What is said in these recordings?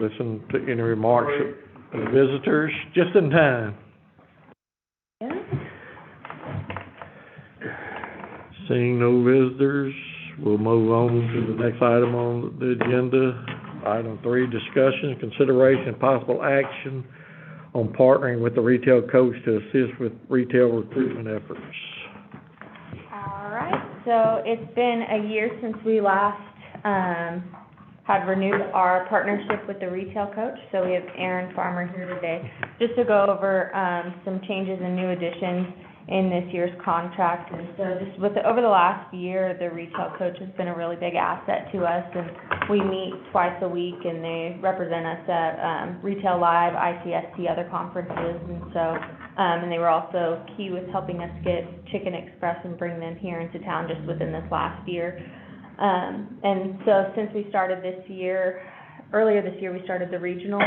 listen to any remarks of the visitors, just in time. Yeah. Seeing no visitors, we'll move on to the next item on the agenda. Item 3, discussion, consideration, and possible action on partnering with the retail coach to assist with retail recruitment efforts. All right, so it's been a year since we last had renewed our partnership with the retail coach. So we have Aaron Farmer here today just to go over some changes and new additions in this year's contract. And so just over the last year, the retail coach has been a really big asset to us, and we meet twice a week, and they represent us at Retail Live, ICSC, other conferences. And so, and they were also key with helping us get Chicken Express and bring them here into town just within this last year. And so since we started earlier this year, we started the regional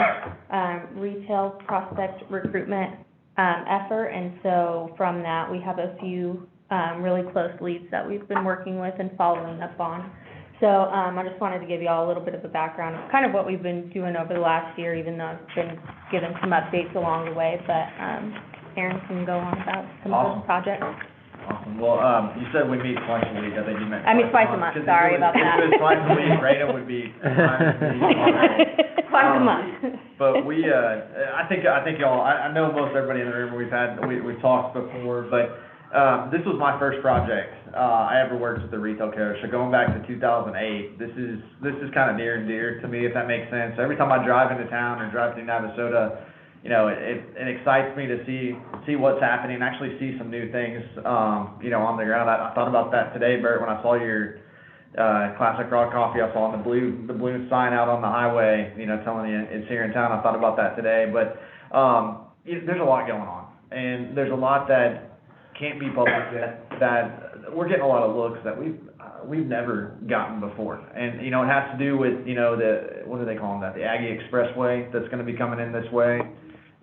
retail prospect recruitment effort. And so from that, we have a few really close leads that we've been working with and following up on. So I just wanted to give you all a little bit of a background of kind of what we've been doing over the last year, even though I've been given some updates along the way. But Aaron can go on about some of those projects. Awesome. Well, you said we meet twice a week. I think you meant twice a month. Sorry about that. If it was twice a week, Rita would be twice a month. But we, I think y'all, I know most everybody in the room we've talked before, but this was my first project I ever worked with the retail coach. So going back to 2008, this is kind of near and dear to me, if that makes sense. So every time I drive into town or drive through Navasota, you know, it excites me to see what's happening, actually see some new things, you know, on the ground. I thought about that today, Bert, when I saw your Classic Raw Coffee. I saw the blue sign out on the highway, you know, telling you it's here in town. I thought about that today, but there's a lot going on, and there's a lot that can't be public yet, that we're getting a lot of looks that we've never gotten before. And, you know, it has to do with, you know, what do they call them, the Aggie Expressway that's going to be coming in this way.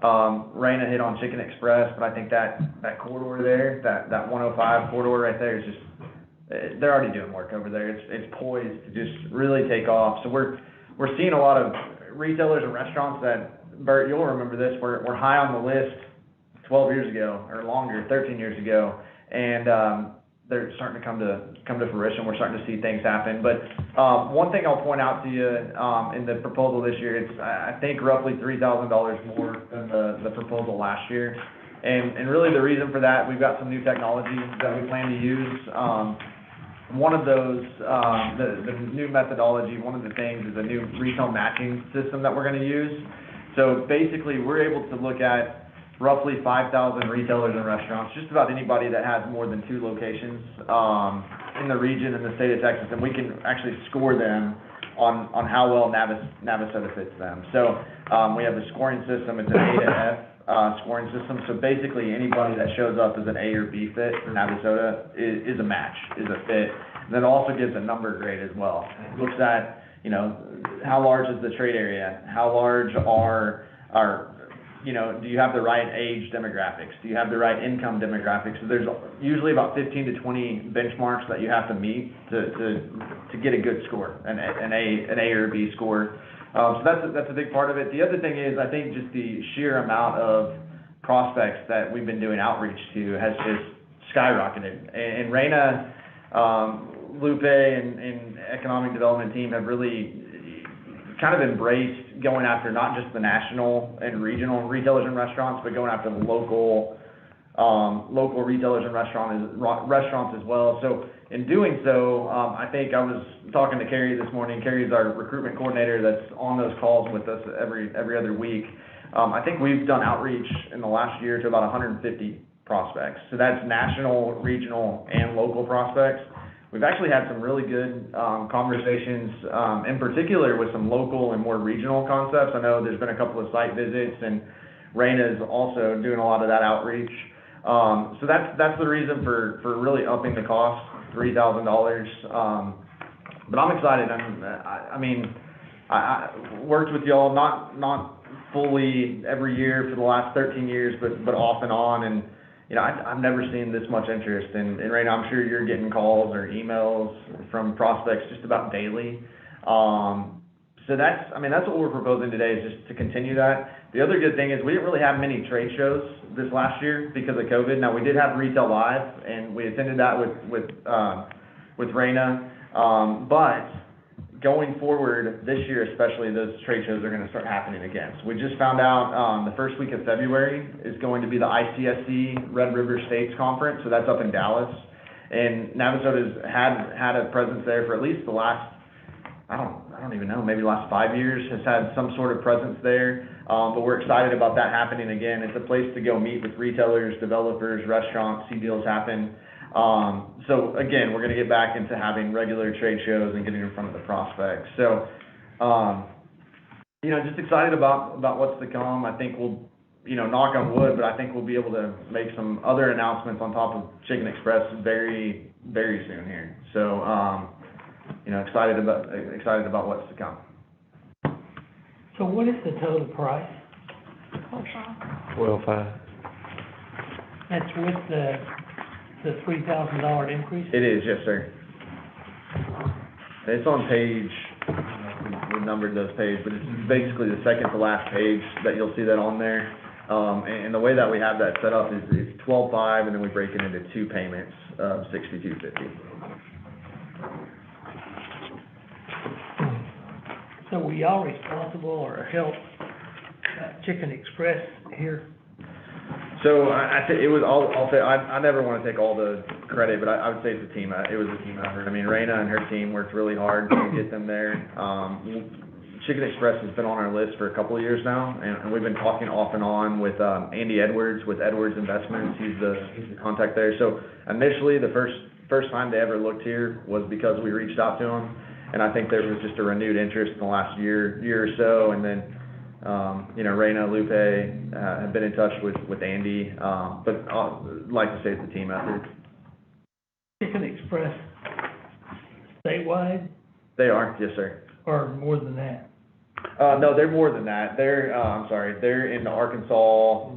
Raina hit on Chicken Express, but I think that corridor there, that 105 corridor right there is just, they're already doing work over there. It's poised to just really take off. So we're seeing a lot of retailers and restaurants that, Bert, you'll remember this, we're high on the list 12 years ago or longer, 13 years ago, and they're starting to come to fruition. We're starting to see things happen. But one thing I'll point out to you in the proposal this year, it's I think roughly $3,000 more than the proposal last year. And really the reason for that, we've got some new technology that we plan to use. One of those, the new methodology, one of the things is a new retail matching system that we're going to use. So basically we're able to look at roughly 5,000 retailers and restaurants, just about anybody that has more than 2 locations in the region in the state of Texas, and we can actually score them on how well Navasota fits them. So we have a scoring system. It's an A to F scoring system. So basically anybody that shows up as an A or B fit for Navasota is a match, is a fit. And then it also gives a number grade as well. It looks at, you know, how large is the trade area? How large are you know, do you have the right age demographics? Do you have the right income demographics? So there's usually about 15 to 20 benchmarks that you have to meet to get a good score, an A or B score. So that's a big part of it. The other thing is, I think just the sheer amount of prospects that we've been doing outreach to has just skyrocketed. And Raina, Lupe, and economic development team have really kind of embraced going after not just the national and regional retailers and restaurants, but going after the local retailers and restaurants as well. So in doing so, I think I was talking to Carrie this morning. Carrie's our recruitment coordinator that's on those calls with us every other week. I think we've done outreach in the last year to about 150 prospects. So that's national, regional, and local prospects. We've actually had some really good conversations, in particular with some local and more regional concepts. I know there's been a couple of site visits, and Raina is also doing a lot of that outreach. So that's the reason for really upping the cost, $3,000. But I'm excited. I mean, I worked with y'all not fully every year for the last 13 years, but off and on, and you know, I've never seen this much interest. And Raina, I'm sure you're getting calls or emails from prospects just about daily. So that's what we're proposing today, is just to continue that. The other good thing is we didn't really have many trade shows this last year because of COVID. Now, we did have Retail Live, and we attended that with Raina. But going forward, this year especially, those trade shows are gonna start happening again. So we just found out, the first week of February is going to be the ICSC Red River States Conference, so that's up in Dallas. And Navasota's had a presence there for at least the last, I don't even know, maybe the last 5 years, has had some sort of presence there. But we're excited about that happening again. It's a place to go meet with retailers, developers, restaurants, see deals happen. So again, we're gonna get back into having regular trade shows and getting in front of the prospects. So, just excited about what's to come. I think we'll, knock on wood, but I think we'll be able to make some other announcements on top of Chicken Express very, very soon here. So, excited about what's to come. So what is the total price? 12.5. That's with the $3,000 increase? It is, yes, sir. It's on page, we numbered those pages, but it's basically the second to last page that you'll see that on there. And the way that we have that set up is it's 12.5, and then we break it into 2 payments of $62.50. So were y'all responsible or help Chicken Express here? So it was I'll say, I never want to take all the credit, but I would say it's a team. It was a team effort. I mean, Raina and her team worked really hard to get them there. Chicken Express has been on our list for a couple of years now, and we've been talking off and on with Andy Edwards with Edwards Investments. He's the contact there. So initially, the first time they ever looked here was because we reached out to them, and I think there was just a renewed interest in the last year or so, and then Raina, Lupe have been in touch with Andy, but I'd like to say it's a team effort. Chicken Express statewide They are, yes, sir. or more than that? No, they're more than that. They're in Arkansas,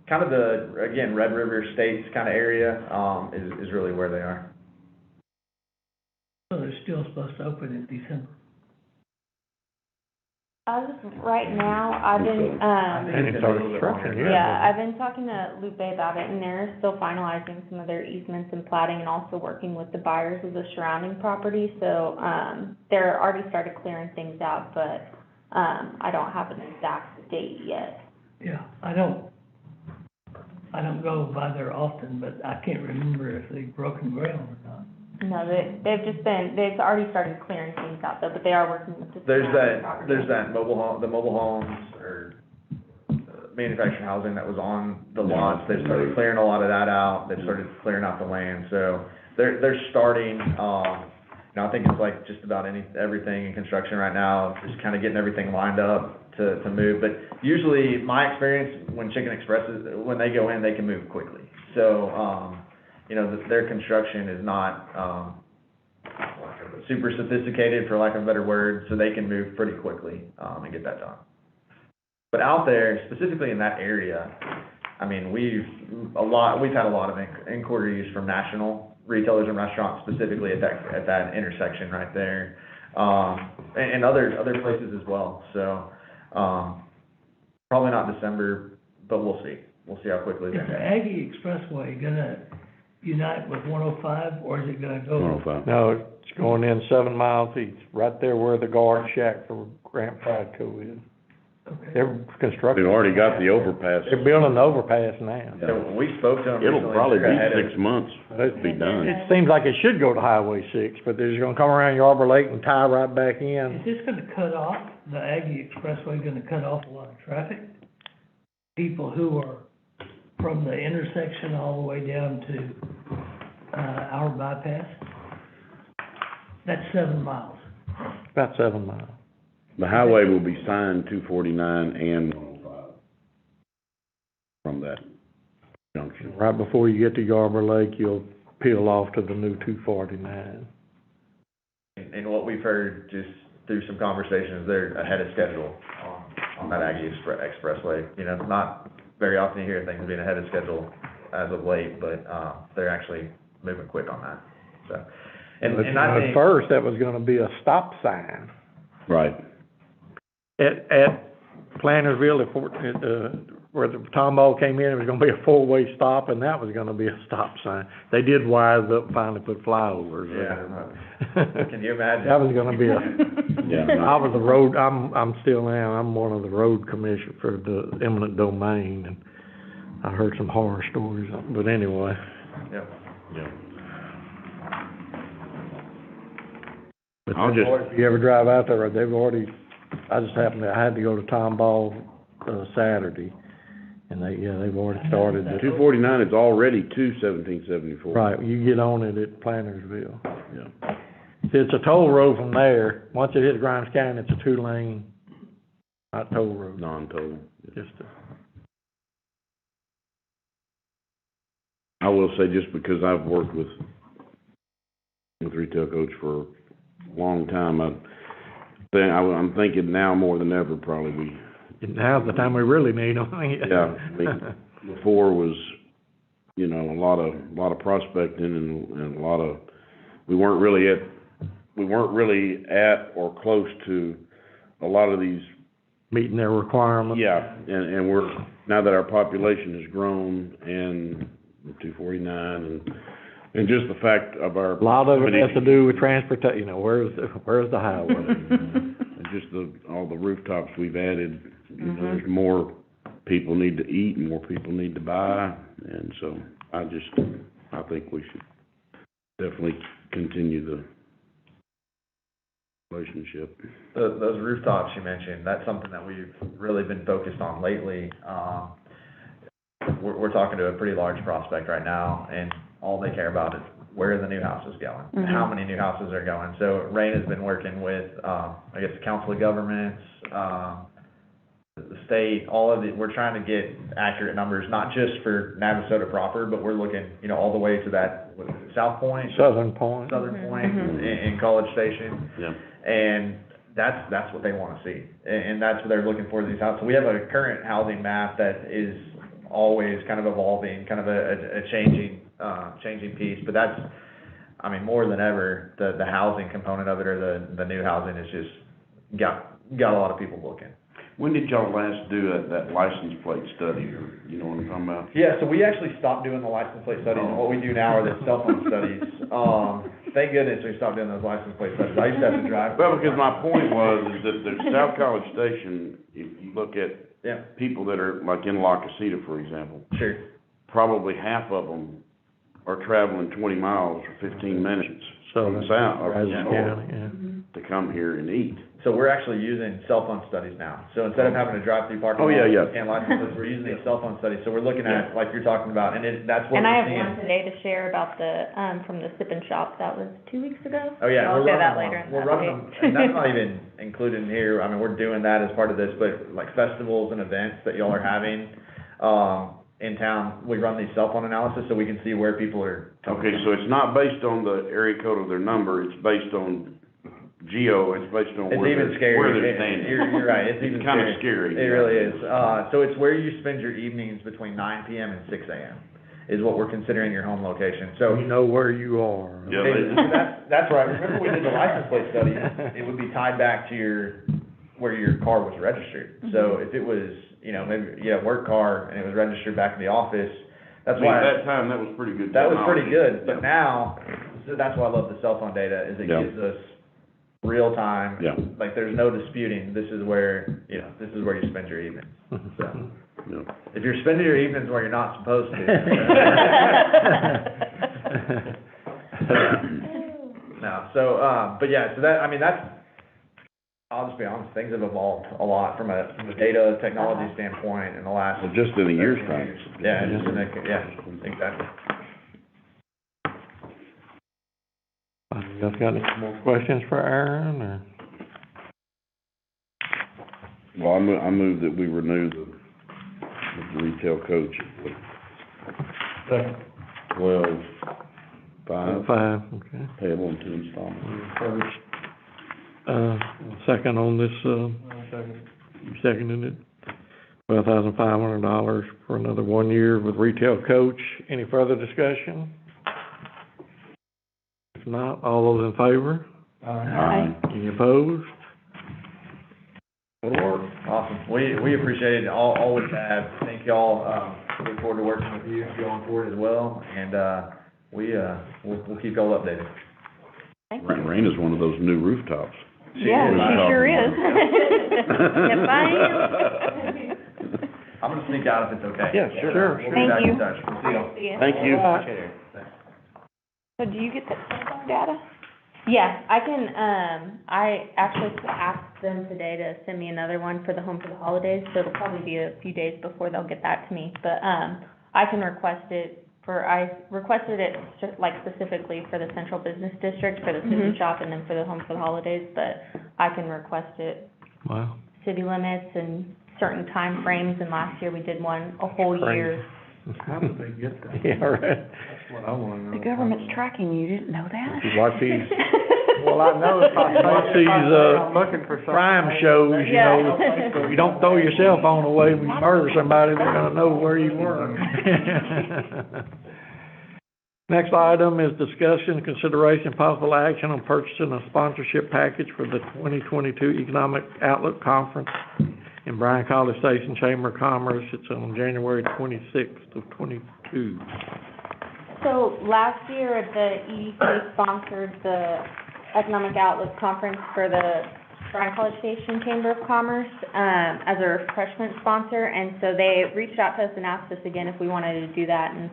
kind of again, Red River States kind of area, is really where they are. So they're still supposed to open in December? As of right now, I've been, And it started construction, yeah. I've been talking to Lupe about it, and they're still finalizing some of their easements and platting, and also working with the buyers of the surrounding property, so, they're already started clearing things out, but, I don't have an exact date yet. Yeah, I don't go by there often, but I can't remember if they've broken ground or not. No, they've already started clearing things out though, but they are working with the There's surrounding property. that the mobile homes or manufactured housing that was on the lots. They've started clearing a lot of that out. They've started clearing out the land. So they're starting, I think it's like just about everything in construction right now, just kind of getting everything lined up to move. But usually my experience when Chicken Express when they go in, they can move quickly. So, their construction is not, super sophisticated, for lack of a better word, so they can move pretty quickly, and get that done. But out there, specifically in that area, I mean, we've had a lot of inquiries from national retailers and restaurants, specifically at that intersection right there, and other places as well. So, probably not December, but we'll see. We'll see how quickly they Is the go. Aggie Expressway gonna unite with 105, or is it gonna go? 105. No, it's going in 7 miles east, right there where the guard shack for Grant Pradco is. Okay. They're constructing. They've already got the overpass. They're building the overpass now. So when we spoke to them It'll recently, probably they're be ahead of- 6 months to be done. It seems like it should go to Highway 6, but they're just gonna come around Arbor Lake and tie right back in. Is this gonna cut off, the Aggie Expressway gonna cut off a lot of traffic? People who are from the intersection all the way down to, our bypass? That's 7 miles. About 7 miles. The highway will be signed 249 and 105 from that junction. Right before you get to Arbor Lake, you'll peel off to the new 249. And what we've heard just through some conversations, they're ahead of schedule on that Aggie Expressway. Not very often you hear things being ahead of schedule as of late, but they're actually moving quick on that. So, and I At think first, that was gonna be a stop sign. Right. at Plantersville, where the tomball came in, it was gonna be a four-way stop, and that was gonna be a stop sign. They did wise up, and finally put flyovers there. Can you imagine? That was gonna be Yeah. I was the road, I'm still am, I'm one of the road commission for the eminent domain, and I heard some horror stories, but anyway. Yep. Yeah. But I'll just- if you ever drive out there, they've already, I had to go to Tomball, Saturday, and they've already started the. 249 is already to 1774. Right, you get on it at Plantersville. Yeah. It's a toll road from there. Once it hits Grimes County, it's a two-lane, not toll road, Non-total. just a. I will say, just because I've worked with retail coach for a long time, I'm thinking now more than ever, probably Now's the time we really need them. yeah, I mean, before was, a lot of prospecting and a lot of, we weren't really at or close to a lot of these. Meeting their requirements. Yeah, and we're, now that our population has grown and 249 and just the fact of our. A lot of it has to do with transportation, where's the highway? And just all the rooftops we've added, there's more people need to eat, and more people need to buy, and so I think we should definitely continue the relationship. Those rooftops you mentioned, that's something that we've really been focused on lately. We're talking to a pretty large prospect right now, and all they care about is where are the new houses going? How many new houses are going? So Rain has been working with, the Council of Governments, the state, we're trying to get accurate numbers, not just for Navasota proper, but we're looking, all the way to that, what is it, South Point? Southern Point. In College Station. Yeah. And that's what they wanna see, and that's what they're looking for, these houses. So we have a current housing map that is always kind of evolving, kind of a changing piece, but that's, more than ever, the housing component of it, or the new housing is just got a lot of people looking. When did y'all last do that license plate study, or, you know what I'm talking about? Yeah, so we actually stopped doing the license plate studies, and what we do now are the cell phone studies. Thank goodness we stopped doing those license plate studies. I used to have to drive. Well, because my point was, is that the South College Station, if you look at people that are, like in La Casita, for example. Sure. Probably half of them are traveling 20 miles or 15 minutes from south, or to come here and eat. So we're actually using cell phone studies now. So instead of having to drive through parking Oh, lots yeah. and license plates, we're using these cell phone studies. So we're looking at, like you're talking about, and that's what And I we're have seeing. one today to share about the, from the Sip and Shop, that was 2 weeks ago. Oh, yeah, So I'll we're share that running later them. in We're the running them, update. and that's not even included in here. We're doing that as part of this, but like festivals and events that y'all are having, in town, we run these cell phone analysis so we can see where people are. Okay, so it's not based on the area code of their number, it's based on geo, it's based on It's where even they're, scary. where they're standing. You're right, it's even kind of scary. It really is. So it's where you spend your evenings between 9 PM and 6 AM is what we're considering your home location. So You know where you are. Yeah, that's right. Remember we did the license plate study, it would be tied back to where your car was registered. So if it was, maybe you had a work car and it was registered back in the office, that's why. At that time, that was pretty good. That was pretty technology. good, but now, so that's why I love the cell phone data, is it gives us real time. Yeah. Like, there's no disputing, this is where you spend your evenings, so. Yeah. If you're spending your evenings where you're not supposed to. No, so, but yeah, so that's, I'll just be honest, things have evolved a lot from a data technology standpoint in the last. Well, just in a year's time. Exactly. You guys got any more questions for Aaron, or? Well, I move that we renew the retail coach at 12/5, Okay. payable in 2 installments. First, second on this, you seconded it. $12,500 for another 1 year with retail coach. Any further discussion? If not, all those in favor? Aye. Any opposed? It'll work. Awesome. We appreciate it, always have. Thank y'all, look forward to working with you going forward as well, and, we'll keep y'all updated. Raina's one of those new rooftops. Yeah, is. she sure is. Yep, I am. I'm gonna sneak out if it's okay. Yeah, sure. We'll be Thank back in you. touch. We'll see y'all. See ya. Thank you. Appreciate it. Thanks. So do you get that cell phone data? Yeah, I can, I actually asked them today to send me another one for the Home for the Holidays, so it'll probably be a few days before they'll get that to me. But, I can request it I requested it like specifically for the Central Business District, for the City Shop, and then for the Home for the Holidays, but I can request it Wow. city limits and certain time frames, and last year we did one a whole year. How did they get that? Yeah, right. That's what I wanna know. The government's tracking you, didn't know that? You watch these, Well, I know if I watch say, these, I'm looking for something. crime shows, you Yeah. know, if you don't throw your cell phone away when you murder somebody, they're gonna know where you were. Next item is discussion, consideration, possible action on purchasing a sponsorship package for the 2022 Economic Outlook Conference in Bryant College Station Chamber of Commerce. It's on January 26th of 22. So last year, the EDC sponsored the Economic Outlook Conference for the Bryant College Station Chamber of Commerce, as a refreshment sponsor, and so they reached out to us and asked us again if we wanted to do that, and,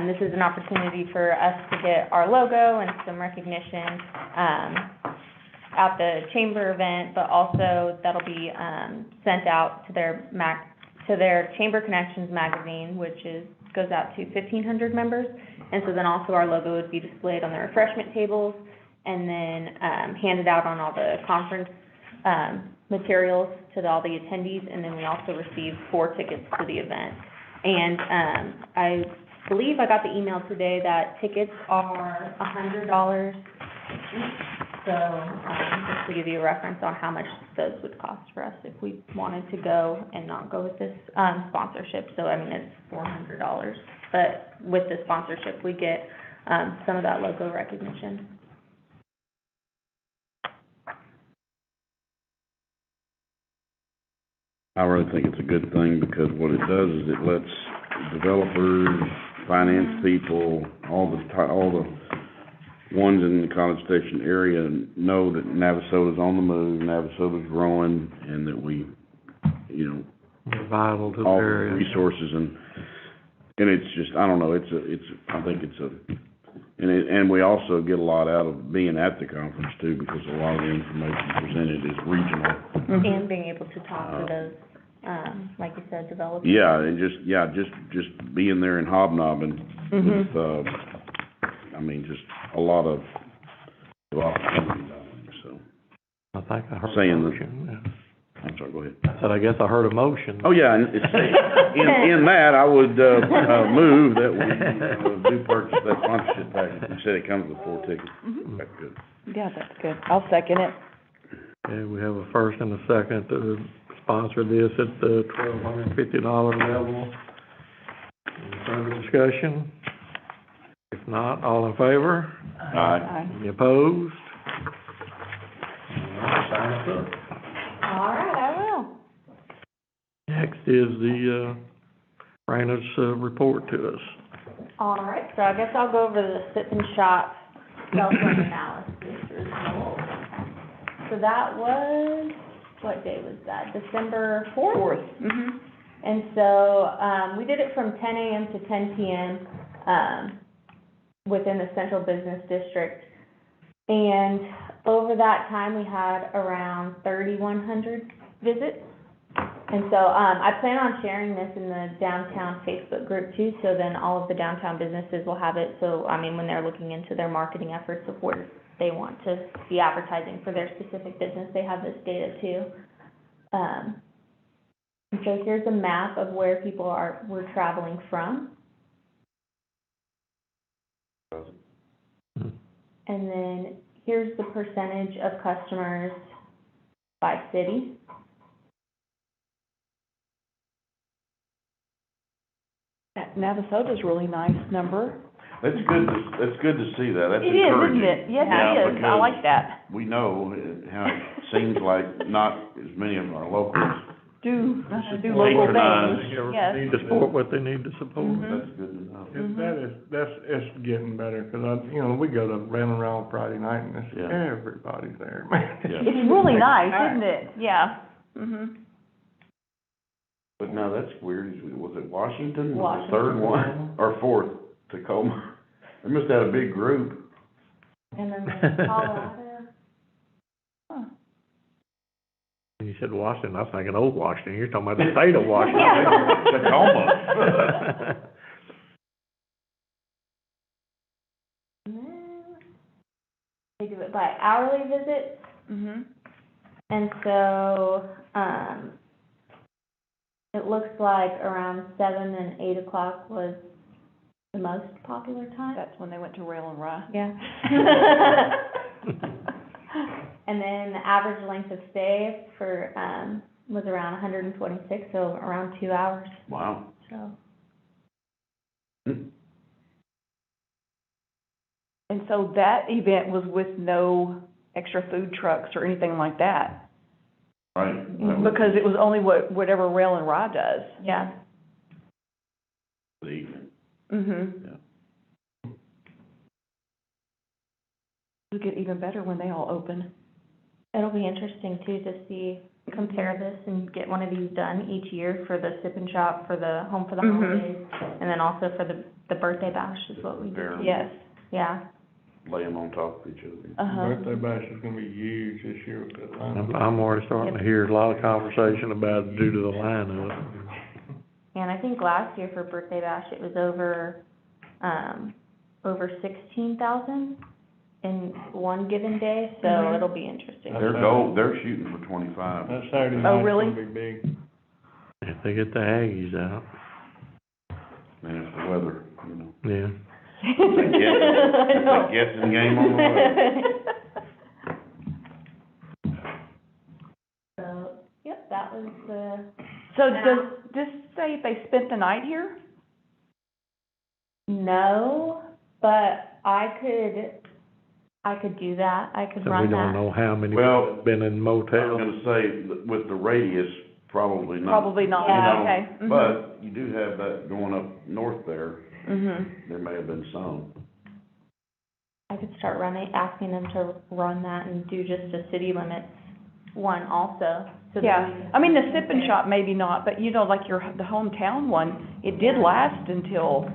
this is an opportunity for us to get our logo and some recognition, at the chamber event, but also that'll be, sent out to their Chamber Connections magazine, which goes out to 1,500 members, and so then also our logo would be displayed on the refreshment tables, and then, handed out on all the conference, materials to all the attendees, and then we also received 4 tickets to the event. And, I believe I got the email today that tickets are $100 each, so, just to give you a reference on how much those would cost for us if we wanted to go and not go with this, sponsorship, so I mean, it's $400, but with the sponsorship, we get, some of that logo recognition. I really think it's a good thing, because what it does is it lets developers, finance people, all the ones in the College Station area know that Navasota's on the move, Navasota's growing, and that we, you know, They're vital to the all the area. resources, and it's just, I don't know, I think it's and we also get a lot out of being at the conference too, because a lot of the information presented is regional. And being able to talk to those, like you said, developers. Yeah, and just being there and hobnobbing with, I mean, just a lot of opportunities, I think, so. I think I heard a Saying that- motion, yeah. I'm sorry, go ahead. I said, I guess I heard a motion. Oh, yeah, and it's, in that, I would, move that we, do purchase that sponsorship package. You said it comes with 4 tickets. That's good. Yeah, that's good. I'll second it. Okay, we have a first and a second to sponsor this at the $1,250 level. Any further discussion? If not, all in favor? Aye. Any opposed? All right, sign us up. All right, I will. Next is the, Raina's, report to us. All right, so I guess I'll go over the Sip and Shop self-run analysis results. So that was, what day was that? December 4th? And so, we did it from 10 a.m. to 10 p.m., within the Central Business District. And over that time, we had around 3,100 visits. And so, I plan on sharing this in the downtown Facebook group too, so then all of the downtown businesses will have it. So, I mean, when they're looking into their marketing efforts of where they want to be advertising for their specific business, they have this data too. And so here's a map of where people were traveling from. And then here's the percentage of customers by city. That Navasota's really nice number. That's good to see that, that's It is, encouraging. isn't it? Yes, Yeah, it is. I because like that. we know how it seems like not as many of our locals, Do Just local patronize. things, They yes. need to support what they need to support. Mhm. that's good to know. It's getting better, 'cause we go to Randall Round Friday night and Yeah. everybody's there, man. Yeah. It's really nice, isn't it? Yeah. Mhm. But no, that's weird, was it Washington, was Washington. the third one, or fourth, Tacoma? They must have had a big group. And then there's Colorado. Huh. When you said Washington, I was thinking old Washington, you're talking about the state of Washington. Yeah. Tacoma. And then they do it by hourly visits, Mhm. and so, it looks like around 7 and 8 o'clock was the most popular time. That's when they went to Rail and Rye. Yeah. And then the average length of stay for, was around 126, so around 2 hours, Wow. so. And so that event was with no extra food trucks or anything like that? Right. Because it was only whatever Rail and Rye does. Yeah. The evening. Mhm. Yeah. It'll get even better when they all open. It'll be interesting too to see, compare this and get one of these done each year for the sip and shop, for the home for the Mhm. holidays, and then also for the birthday bash is what we do. Fair. Yes. Yeah. Lay them on top of each other. Uh-huh. Birthday bash is gonna be huge this year with that line. I'm already starting to hear a lot of conversation about it due to the lineup. And I think last year for birthday bash, it was over 16,000 in one given day, so Mhm. it'll be interesting. They're shooting for 25. That Saturday Oh, night's really? gonna be big. If they get the Aggies out, And it's the weather, yeah. It's a guessing game on the weather. So, yep, that was So does this say if they spent the night here? no, but I could do that, I could So we run don't that. know how many Well, people have been in I was motels. gonna say, with the radius, probably not. Probably not, Yeah. You know, okay. Mhm. But you do have that going up north there, Mhm. there may have been some. I could start asking them to run that and do just a city limits one also, so that Yeah, we can- I mean, the sip and shop maybe not, but like the hometown one, it did last until,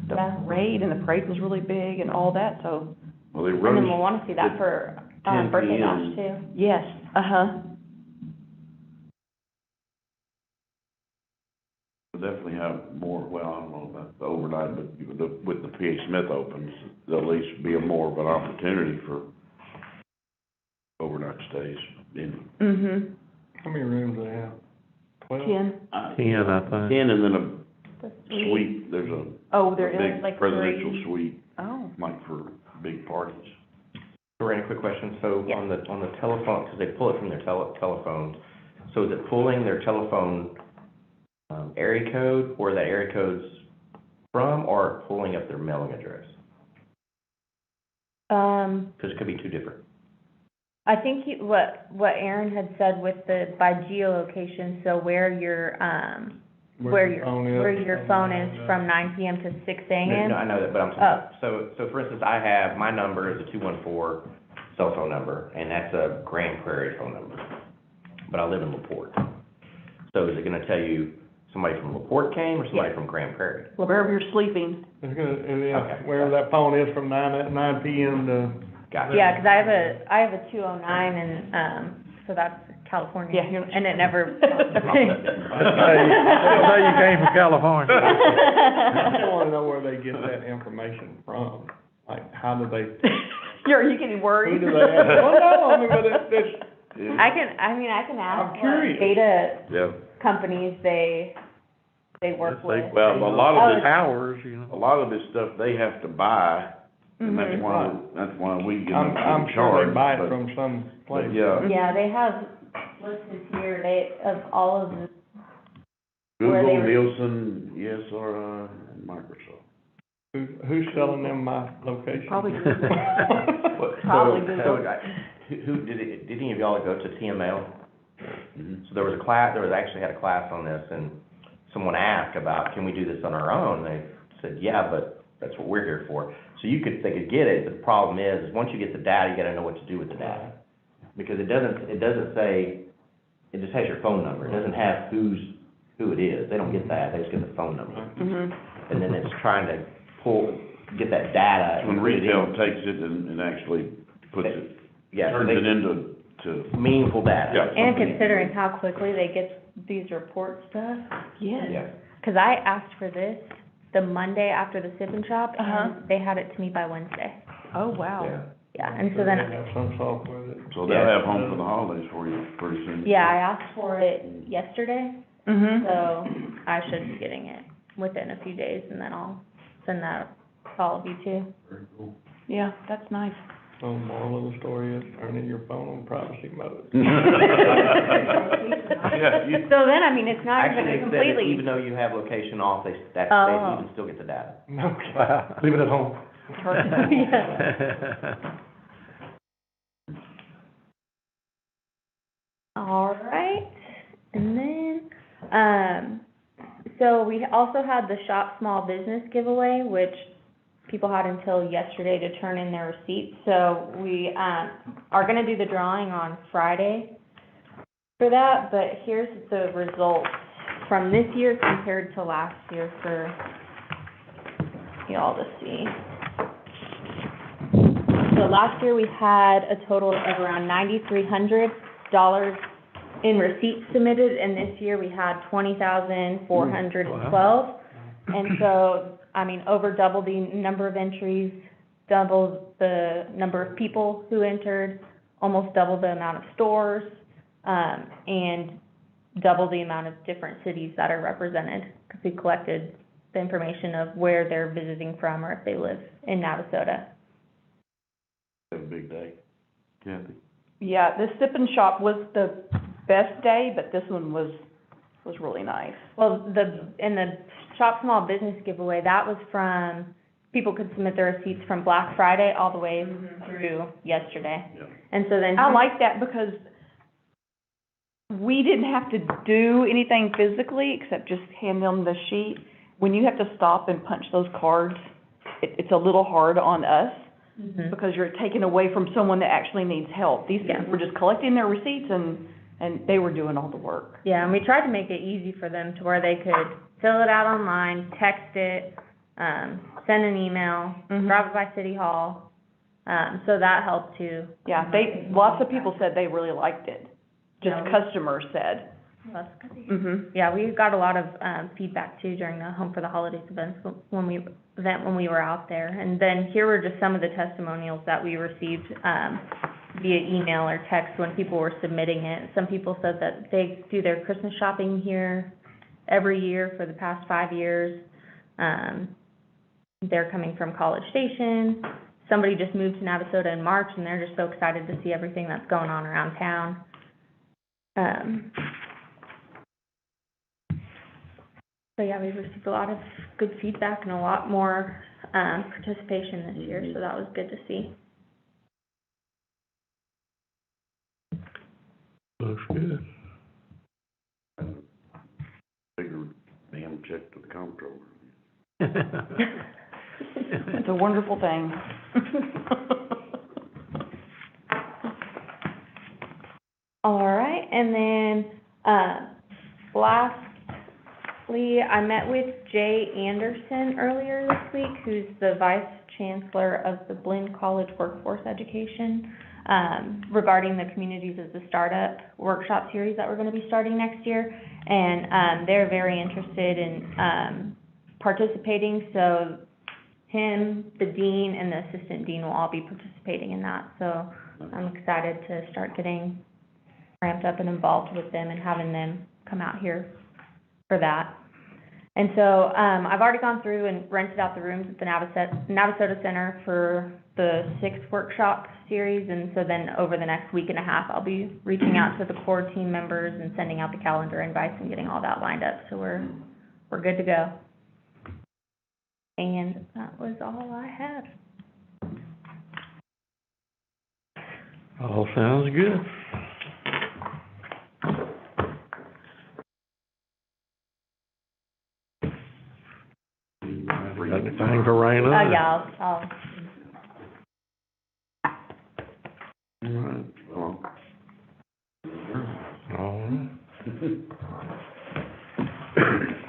the Yeah. parade, and the parade was really big and all that, so, Well, they And then we'll roast, wanna see that at for, 10 birthday bash p.m. too. yes, uh-huh. we'll definitely have more, well, I don't know about the overnight, but with the PA Smith opens, there'll at least be more of an opportunity for overnight stays in. Mhm. How many rooms do they have? 12? 10. 10, I think. 10, and then a The suite, there's a Oh, there big is? like presidential 3. suite, Oh. like for big parties. Lorraine, a quick question. So Yes. on the telephone, because they pull it from their telephones, so is it pulling their telephone area code, or that area code's from, or pulling up their mailing address? Because it could be two different. I think what Aaron had said with by geolocation, so where your phone is from 9 PM to 6 AM. No, I know that, but I'm saying, so for instance, I have, my number is a 214 cell phone number, and that's a Grand Prairie phone number, but I live in LaPorte. So is it gonna tell you somebody from LaPorte came, or somebody Yes. from Grand Prairie? Wherever you're sleeping. It's gonna, Okay. wherever that phone is from 9 PM to. Gotcha. Yeah, 'cause I have a 209 and, so that's California. Yeah, you're- And it never. Say you came from California. I just wanna know where they get that information from, like, how do they, Are you getting who worried? do they have? Well, no, I mean, but it's, I can ask I'm what curious. data Yeah, companies they work with. well, a lot of this, Hours, a lot of this stuff they have to buy, and that's Mhm. why we get I'm sure charged, they buy it but- from some but place. yeah, Yeah, they have listed here, of all of the, where Google, they were- Nielsen, ESRI, and Microsoft. Who's selling them my location? Probably What- Probably so- Google. So, who, did any of y'all go to TML? So there was a class, actually had a class on this, and someone asked about, can we do this on our own? They said, yeah, but that's what we're here for. So they could get it, but the problem is once you get the data, you gotta know what to do with the data. Because it doesn't say, it just has your phone number, it doesn't have who it is, they don't get that, they just get the phone number. Mhm. And then it's trying to get that data. When and put it in. retail takes it and actually puts it, Yeah, so turns they, it into, meaningful data. Yeah. And considering how quickly they get these reports to us, Yes. Yeah. cause I asked for this the Monday after the Sip and Shop, Uh-huh. and they had it to me by Wednesday. Oh, wow. Yeah. Yeah, and so They then, have some software that. so they'll have home for the holidays for you pretty soon. yeah, I asked for it yesterday, Mhm. so I should be getting it within a few days, and then I'll send that to all of you too. Very cool. Yeah, that's nice. So moral of the story is turning your phone on privacy mode. Yeah, you, So then, I mean, it's not Actually, even they said that completely, even though you have location off, they Oh. even still get the data. Okay, leave it at home. All right, and then, so we also had the Shop Small Business giveaway, which people had until yesterday to turn in their receipts. So we, are gonna do the drawing on Friday for that, but here's the results from this year compared to last year for y'all to see. So last year, we had a total of around $9,300 in receipts submitted, and this year we had 20,412. And so, I mean, over double the number of entries, double the number of people who entered, almost double the amount of stores, and double the amount of different cities that are represented, because we collected the information of where they're visiting from or if they live in Navasota. have a big day. Kathy? Yeah, the Sip and Shop was the best day, but this one was really nice. Well, in the Shop Small Business giveaway, that was from, people could submit their receipts from Black Friday all the way through yesterday. Yeah. And so then. I like that because we didn't have to do anything physically except just hand them the sheet. When you have to stop and punch those cards, it's a little hard on us Mhm. because you're taking away from someone that actually needs help. These Yeah. people were just collecting their receipts and they were doing all the work. Yeah, and we tried to make it easy for them to where they could fill it out online, text it, send an email, Mhm. drop it by City Hall. So that helped too. Yeah, lots of people said they really liked it. Just Yeah. customers said. That's good. Mhm. Yeah, we got a lot of, feedback too during the Home for the Holidays events when we were out there. And then here were just some of the testimonials that we received, via email or text when people were submitting it. Some people said that they do their Christmas shopping here every year for the past 5 years. They're coming from College Station. Somebody just moved to Navasota in March, and they're just so excited to see everything that's going on around town. So yeah, we received a lot of good feedback and a lot more, participation this year, so that was good to see. Looks good. Bigger damn check to the comptroller. It's a wonderful thing. All right, and then, lastly, I met with Jay Anderson earlier this week, who's the Vice Chancellor of the Blinn College Workforce Education, regarding the Communities as a Startup workshop series that we're gonna be starting next year. And, they're very interested in, participating, so him, the dean, and the assistant dean will all be participating in that. So I'm excited to start getting ramped up and involved with them and having them come out here for that. And so, I've already gone through and rented out the rooms at the Navasota Center for the 6th workshop series, and so then over the next week and a half, I'll be reaching out to the core team members and sending out the calendar invites and getting all that lined up, so we're good to go. And that was all I had. All sounds good. Got anything for Raina? Yeah, I'll All right, well. All right.